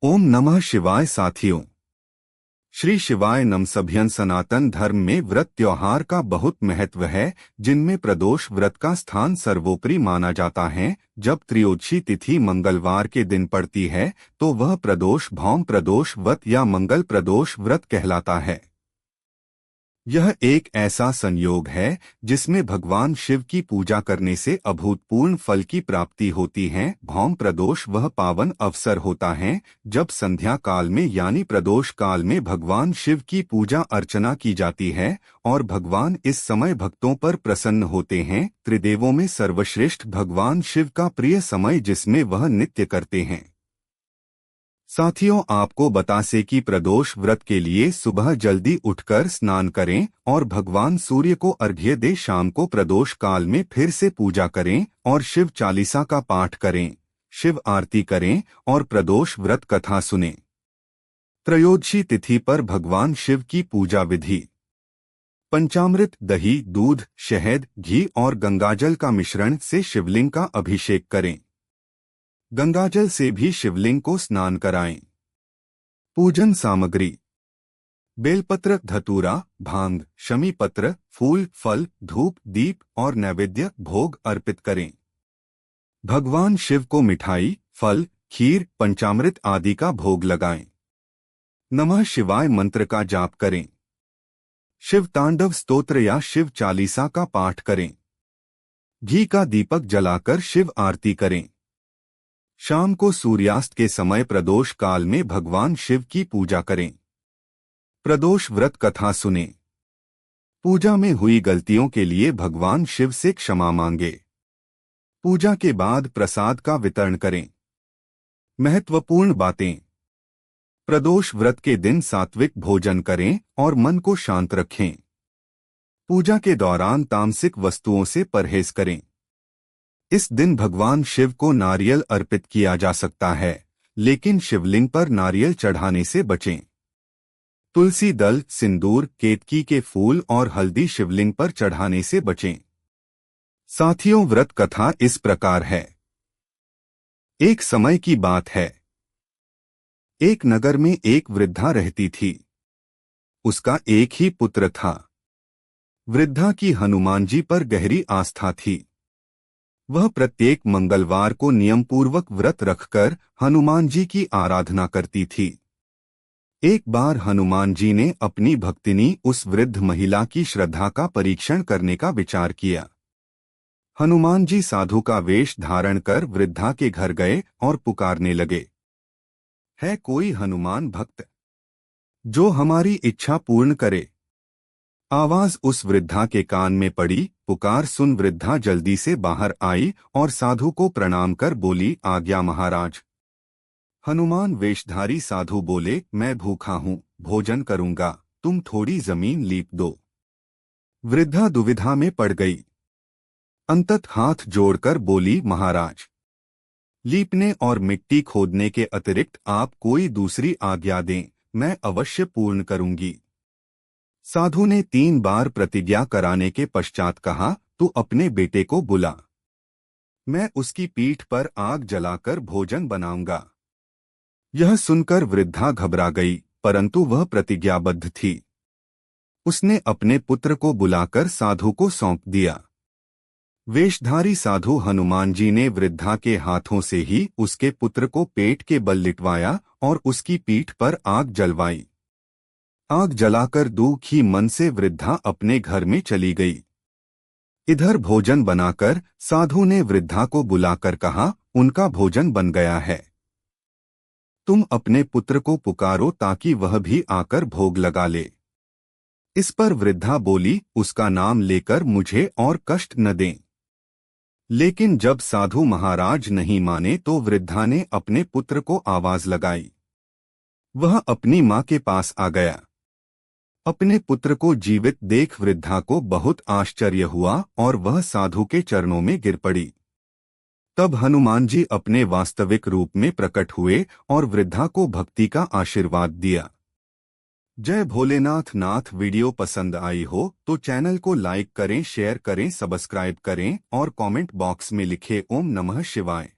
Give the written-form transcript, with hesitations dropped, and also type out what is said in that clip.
ओम नमः शिवाय साथियों। श्री शिवाय नम। सभ्यन सनातन धर्म में व्रत त्योहार का बहुत महत्व है, जिनमें प्रदोष व्रत का स्थान सर्वोपरि माना जाता है। जब त्रयोदशी तिथि मंगलवार के दिन पड़ती है तो वह प्रदोष भौम प्रदोष व्रत या मंगल प्रदोष व्रत कहलाता है। यह एक ऐसा संयोग है जिसमें भगवान शिव की पूजा करने से अभूतपूर्व फल की प्राप्ति होती है। भौम प्रदोष वह पावन अवसर होता है जब संध्या काल में यानी प्रदोष काल में भगवान शिव की पूजा अर्चना की जाती है और भगवान इस समय भक्तों पर प्रसन्न होते हैं। त्रिदेवों में सर्वश्रेष्ठ भगवान शिव का प्रिय समय जिसमें वह नित्य करते हैं। साथियों, आपको बता से कि प्रदोष व्रत के लिए सुबह जल्दी उठकर स्नान करें और भगवान सूर्य को अर्घ्य दे। शाम को प्रदोष काल में फिर से पूजा करें और शिव चालीसा का पाठ करें, शिव आरती करें और प्रदोष व्रत कथा सुनें। त्रयोदशी तिथि पर भगवान शिव की पूजा विधि। पंचामृत, दही, दूध, शहद, घी और गंगाजल का मिश्रण से शिवलिंग का अभिषेक करें। गंगाजल से भी शिवलिंग को स्नान कराएं। पूजन सामग्री: बेलपत्र, धतूरा, भांग, शमी पत्र, फूल, फल, धूप, दीप और नैवेद्य भोग अर्पित करें। भगवान शिव को मिठाई, फल, खीर, पंचामृत आदि का भोग लगाएं। नमः शिवाय मंत्र का जाप करें। शिव तांडव स्तोत्र या शिव चालीसा का पाठ करें। घी का दीपक जलाकर शिव आरती करें। शाम को सूर्यास्त के समय प्रदोष काल में भगवान शिव की पूजा करें। प्रदोष व्रत कथा सुनें। पूजा में हुई गलतियों के लिए भगवान शिव से क्षमा मांगे। पूजा के बाद प्रसाद का वितरण करें। महत्वपूर्ण बातें: प्रदोष व्रत के दिन सात्विक भोजन करें और मन को शांत रखें। पूजा के दौरान तामसिक वस्तुओं से परहेज करें। इस दिन भगवान शिव को नारियल अर्पित किया जा सकता है, लेकिन शिवलिंग पर नारियल चढ़ाने से बचें। तुलसी दल, सिंदूर, केतकी के फूल और हल्दी शिवलिंग पर चढ़ाने से बचें। साथियों, व्रत कथा इस प्रकार है। एक समय की बात है। एक नगर में एक वृद्धा रहती थी। उसका एक ही पुत्र था। वृद्धा की हनुमान जी पर गहरी आस्था थी। वह प्रत्येक मंगलवार को नियमपूर्वक व्रत रखकर हनुमान जी की आराधना करती थी। एक बार हनुमान जी ने अपनी भक्तिनी उस वृद्ध महिला की श्रद्धा का परीक्षण करने का विचार किया। हनुमान जी साधु का वेश धारण कर वृद्धा के घर गए और पुकारने लगे, है कोई हनुमान भक्त जो हमारी इच्छा पूर्ण करे? आवाज उस वृद्धा के कान में पड़ी। पुकार सुन वृद्धा जल्दी से बाहर आई और साधु को प्रणाम कर बोली, आज्ञा महाराज। हनुमान वेशधारी साधु बोले, मैं भूखा हूँ, भोजन करूंगा, तुम थोड़ी जमीन लीप दो। वृद्धा दुविधा में पड़ गई। अंतत हाथ जोड़कर बोली, महाराज, लीपने और मिट्टी खोदने के अतिरिक्त आप कोई दूसरी आज्ञा दें, मैं अवश्य पूर्ण करूंगी। साधु ने 3 बार प्रतिज्ञा कराने के पश्चात कहा, तू अपने बेटे को बुला, मैं उसकी पीठ पर आग जलाकर भोजन बनाऊंगा। यह सुनकर वृद्धा घबरा गई, परंतु वह प्रतिज्ञाबद्ध थी। उसने अपने पुत्र को बुलाकर साधु को सौंप दिया। वेशधारी साधु हनुमान जी ने वृद्धा के हाथों से ही उसके पुत्र को पेट के बल लिटवाया और उसकी पीठ पर आग जलवाई। आग जलाकर दुखी मन से वृद्धा अपने घर में चली गई। इधर भोजन बनाकर साधु ने वृद्धा को बुलाकर कहा, उनका भोजन बन गया है, तुम अपने पुत्र को पुकारो ताकि वह भी आकर भोग लगा ले। इस पर वृद्धा बोली, उसका नाम लेकर मुझे और कष्ट न दें। लेकिन जब साधु महाराज नहीं माने तो वृद्धा ने अपने पुत्र को आवाज लगाई। वह अपनी मां के पास आ गया। अपने पुत्र को जीवित देख वृद्धा को बहुत आश्चर्य हुआ और वह साधु के चरणों में गिर पड़ी। तब हनुमान जी अपने वास्तविक रूप में प्रकट हुए और वृद्धा को भक्ति का आशीर्वाद दिया। जय भोलेनाथ नाथ। वीडियो पसंद आई हो तो चैनल को लाइक करें, शेयर करें, सब्सक्राइब करें और कमेंट बॉक्स में लिखें ओम नमः शिवाय।